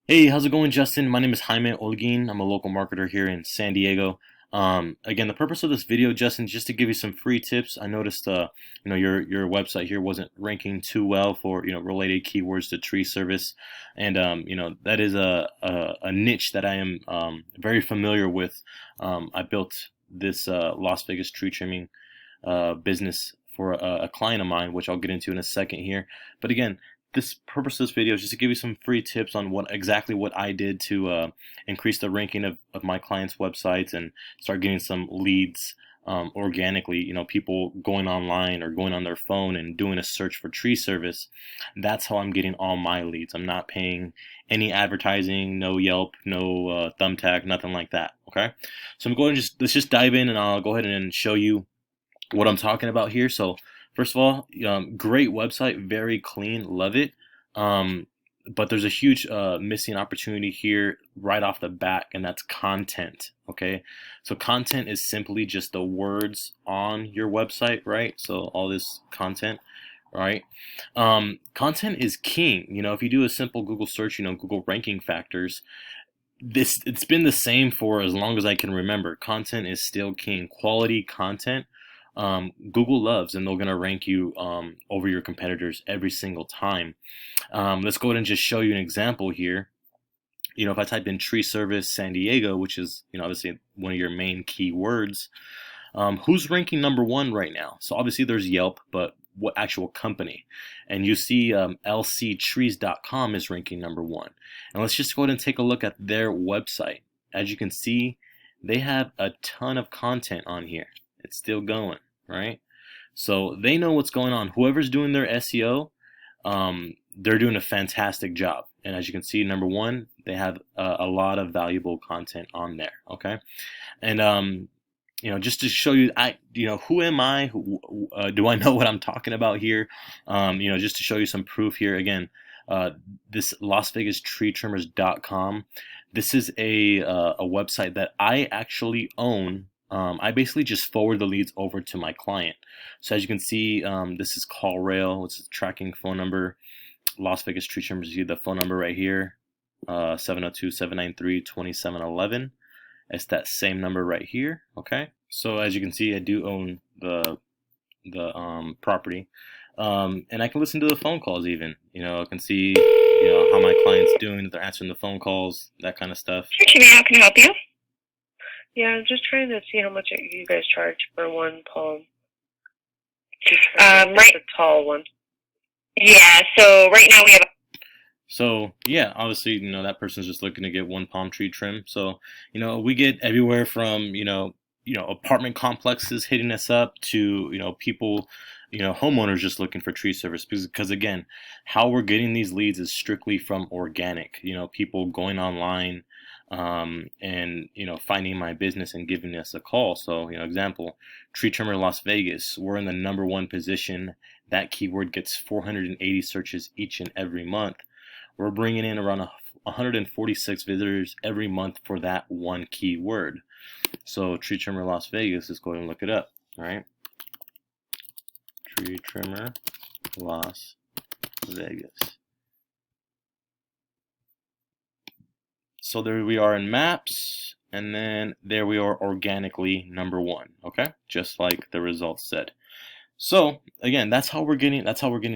Hey, how's it going, Justin? My name is Jaime Olguin. I'm a local marketer here in San Diego. Again, the purpose of this video, Justin, is just to give you some free tips. I noticed, your website here wasn't ranking too well for related keywords to tree service, and that is a niche that I am very familiar with. I built this Las Vegas tree trimming business for a client of mine, which I'll get into in a second here. But again, this purpose of this video is just to give you some free tips on what I did to increase the ranking of my clients' websites and start getting some leads organically. People going online or going on their phone and doing a search for tree service. That's how I'm getting all my leads. I'm not paying any advertising, no Yelp, no Thumbtack, nothing like that. Okay, so I'm going to let's just dive in and I'll go ahead and show you what I'm talking about here. So first of all, great website, very clean, love it. Um, but there's a huge missing opportunity here right off the bat, and that's content. Okay, so content is simply just the words on your website, right? So all this content, right? Content is king. If you do a simple Google search, Google ranking factors, it's been the same for as long as I can remember. Content is still king. Quality content, Google loves, and they're going to rank you over your competitors every single time. Let's go ahead and just show you an example here. If I type in tree service San Diego, which is obviously one of your main keywords, who's ranking #1 right now? So obviously there's Yelp, but what actual company? And you see lctrees.com is ranking #1. And let's just go ahead and take a look at their website. As you can see, they have a ton of content on here. It's still going, right? So they know what's going on. Whoever's doing their SEO, they're doing a fantastic job. And as you can see, #1, they have a lot of valuable content on there. Okay, and just to show you, who am I? Do I know what I'm talking about here? Just to show you some proof here. Again, this LasVegasTreeTrimmers.com. This is a website that I actually own. I basically just forward the leads over to my client. So as you can see, this is CallRail, which is tracking phone number. Las Vegas Tree Trimmers, you see the phone number right here, 702-793-2711. It's that same number right here. Okay, so as you can see, I do own the property, and I can listen to the phone calls even. I can see how my client's doing, if they're answering the phone calls, that kind of stuff. Jimmy, how can I help you? Yeah, I'm just trying to see how much you guys charge for one palm. Right. The tall one. Yeah, so right now we have. So yeah, obviously, that person's just looking to get one palm tree trim. So, we get everywhere from, apartment complexes hitting us up to, people, homeowners just looking for tree service because again, how we're getting these leads is strictly from organic, people going online, and, finding my business and giving us a call. So, example, tree trimmer Las Vegas, we're in the #1 position. That keyword gets 480 searches each and every month. We're bringing in around 146 visitors every month for that one keyword. So tree trimmer Las Vegas, let's go ahead and look it up. All right, tree trimmer Las Vegas. So there we are in maps, and then there we are organically #1. Okay, just like the results said. So again, that's how we're getting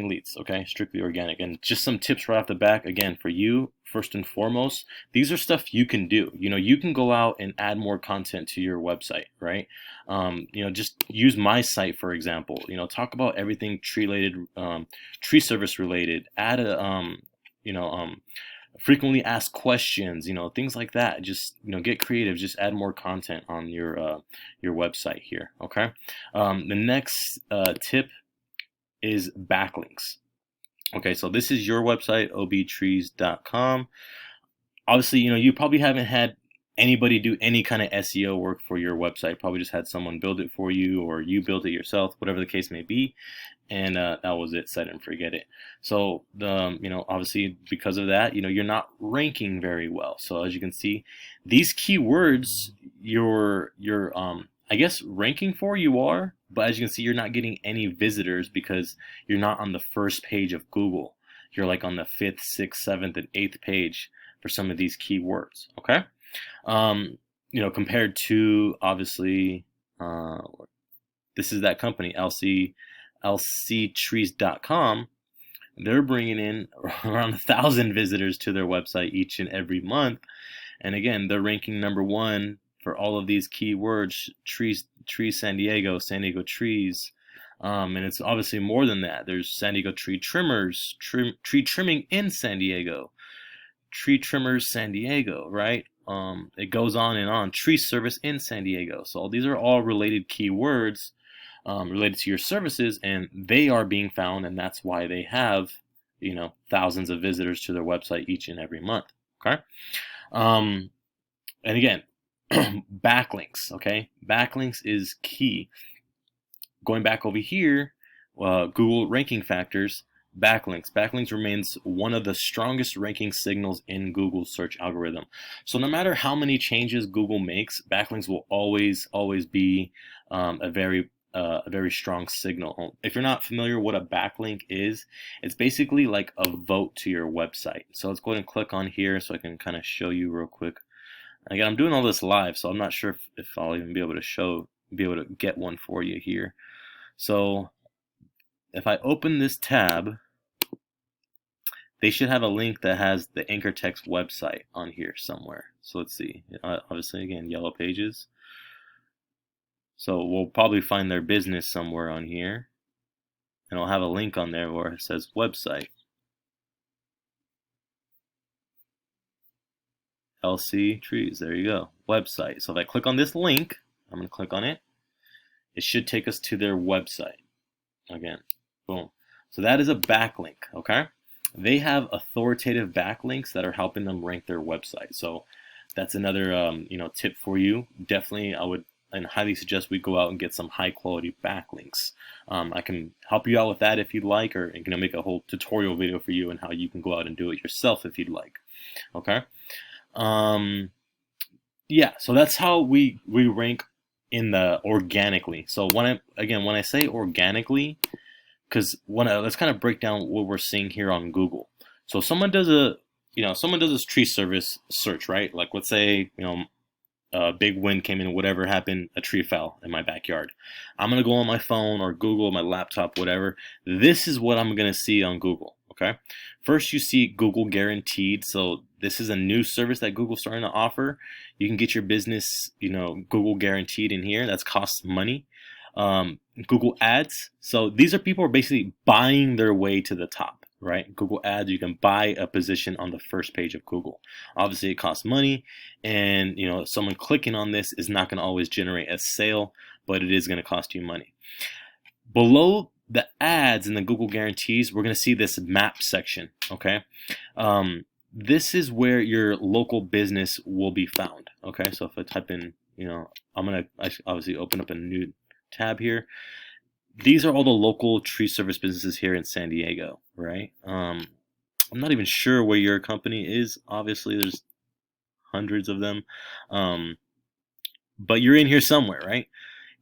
leads. Okay, strictly organic. And just some tips right off the back. Again, for you, first and foremost, these are stuff you can do. You can go out and add more content to your website, right? Just use my site for example. Talk about everything tree related, tree service related. Add a frequently asked questions, things like that. Just get creative. Just add more content on your website here. Okay. The next tip is backlinks. Okay, so this is your website, obtrees.com. Obviously, you probably haven't had anybody do any kind of SEO work for your website. Probably just had someone build it for you, or you built it yourself, whatever the case may be. And that was it, set and forget it. So obviously because of that, you're not ranking very well. So as you can see, these keywords you're I guess ranking for, you are, but as you can see, you're not getting any visitors because you're not on the first page of Google. You're like on the 5th, 6th, 7th, and 8th page. for some of these keywords. Okay, compared to obviously, this is that company lctrees.com. They're bringing in around 1,000 visitors to their website each and every month, and again, they're ranking number one for all of these keywords: trees, San Diego trees. And it's obviously more than that. There's San Diego tree trimmers, tree trimming in San Diego, tree trimmers San Diego, right? It goes on and on. Tree service in San Diego. So these are all related keywords related to your services, and they are being found, and that's why they have, thousands of visitors to their website each and every month. Okay. And again, backlinks. Okay, backlinks is key. Going back over here, Google ranking factors, backlinks. Backlinks remains one of the strongest ranking signals in Google's search algorithm. So no matter how many changes Google makes, backlinks will always be a very strong signal. If you're not familiar what a backlink is, it's basically like a vote to your website. So let's go ahead and click on here so I can kind of show you real quick. Again, I'm doing all this live, so I'm not sure if I'll even be able to get one for you here. So if I open this tab, they should have a link that has the Anchor Text website on here somewhere. So let's see. Obviously, again, Yellow Pages. So we'll probably find their business somewhere on here, and I'll have a link on there where it says website. LC Trees, there you go, website. So if I click on this link, I'm going to click on it. It should take us to their website. Again, boom. So that is a backlink, okay? They have authoritative backlinks that are helping them rank their website. So that's another tip for you. Definitely, I would and highly suggest we go out and get some high quality backlinks. I can help you out with that if you'd like, or make a whole tutorial video for you on how you can go out and do it yourself if you'd like. Okay. Yeah, so that's how we rank in the organically. So when I say organically, because let's kind of break down what we're seeing here on Google. So someone does this tree service search, right? Like let's say a big wind came in, whatever happened, a tree fell in my backyard. I'm gonna go on my phone or Google, my laptop, whatever. This is what I'm gonna see on Google. Okay. First, you see Google Guaranteed. So this is a new service that Google's starting to offer. You can get your business, Google Guaranteed in here. That's costs money. Google Ads. So these are people who are basically buying their way to the top, right? Google Ads, you can buy a position on the first page of Google. Obviously, it costs money, and someone clicking on this is not going to always generate a sale, but it is going to cost you money. Below the ads and the Google guarantees, we're going to see this map section. Okay, this is where your local business will be found. Okay, so if I type in, I'm going to obviously open up a new tab here. These are all the local tree service businesses here in San Diego, right? I'm not even sure where your company is. Obviously, there's hundreds of them, but you're in here somewhere, right?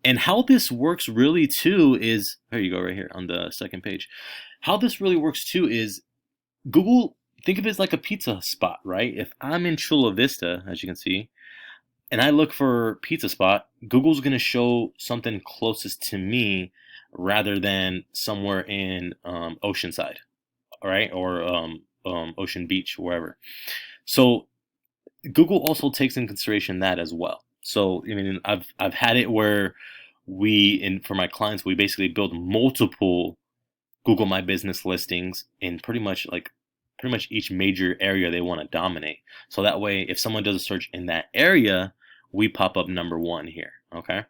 And how this works really too is, here you go, right here on the second page. How this really works too is Google, think of it as like a pizza spot, right? If I'm in Chula Vista, as you can see, and I look for pizza spot, Google's going to show something closest to me rather than somewhere in Oceanside, all right, or Ocean Beach, wherever. So Google also takes in consideration that as well. So I've had it where for my clients, we basically build multiple Google My Business listings in pretty much each major area they want to dominate. So that way, if someone does a search in that area, we pop up number one here. Okay.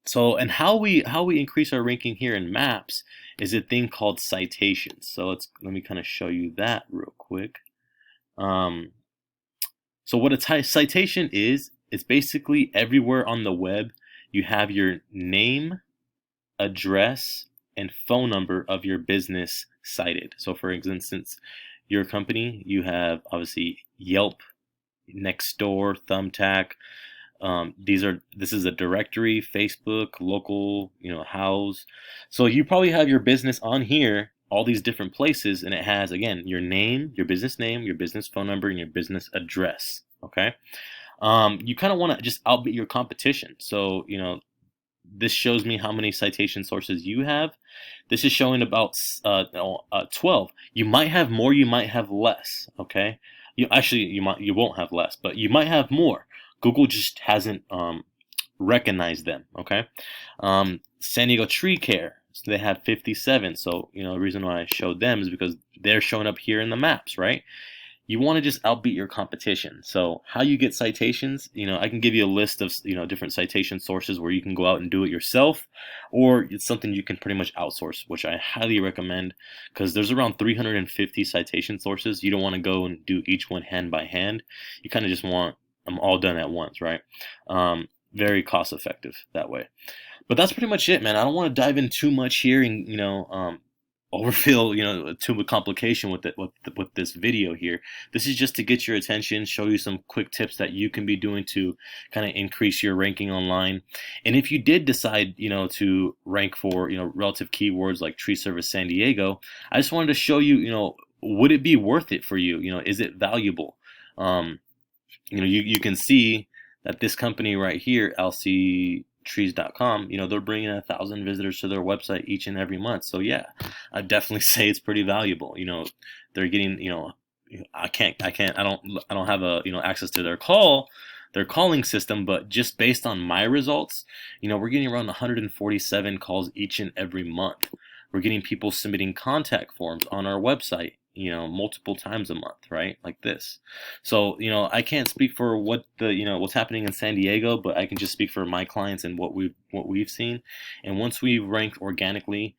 So, and how we increase our ranking here in maps is a thing called citations. So let me kind of show you that real quick. So what a citation is, it's basically everywhere on the web you have your name, address, and phone number of your business cited. So for instance, your company, you have obviously Yelp, Nextdoor, Thumbtack. This is a directory, Facebook, local, house. So you probably have your business on here, all these different places, and it has, again, your name, your business phone number, and your business address. Okay. You kind of want to just outbid your competition. So, this shows me how many citation sources you have. This is showing about 12. You might have more, you might have less. Okay. You won't have less, but you might have more. Google just hasn't recognized them. Okay. San Diego Tree Care, so they have 57. So, the reason why I showed them is because they're showing up here in the maps, right? You want to just outbeat your competition. So how you get citations, I can give you a list of, different citation sources where you can go out and do it yourself, or it's something you can pretty much outsource, which I highly recommend, because there's around 350 citation sources. You don't want to go and do each one hand by hand. You kind of just want them all done at once, right? Very cost effective that way. But that's pretty much it, man. I don't want to dive in too much here and, overfill, too much complication with it, with this video here. This is just to get your attention, show you some quick tips that you can be doing to kind of increase your ranking online. And if you did decide, to rank for, relative keywords like Tree Service San Diego, I just wanted to show you, would it be worth it for you? Is it valuable? You can see that this company right here, lctrees.com, they're bringing 1,000 visitors to their website each and every month. So yeah, I definitely say it's pretty valuable. They're getting, I don't have access to their calling system, but just based on my results, we're getting around 147 calls each and every month. We're getting people submitting contact forms on our website, multiple times a month, right? Like this. So, I can't speak for what's happening in San Diego, but I can just speak for my clients and what we've seen. And once we rank organically,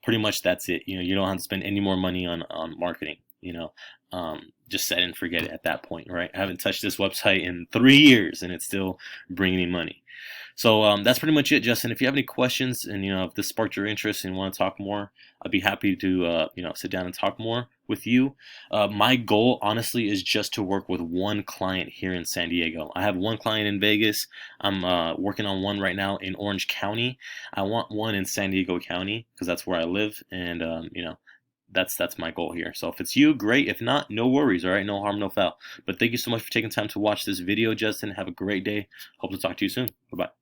pretty much that's it. You don't have to spend any more money on marketing, just set and forget it at that point, right? I haven't touched this website in 3 years and it's still bringing me money. So that's pretty much it, Justin. If you have any questions and if this sparked your interest and you want to talk more, I'd be happy to sit down and talk more with you. My goal, honestly, is just to work with one client here in San Diego. I have one client in Vegas. I'm working on one right now in Orange County. I want one in San Diego County because that's where I live, and that's my goal here. So if it's you, great. If not, no worries. All right, no harm, no foul. But thank you so much for taking time to watch this video, Justin. Have a great day. Hope to talk to you soon. Bye bye.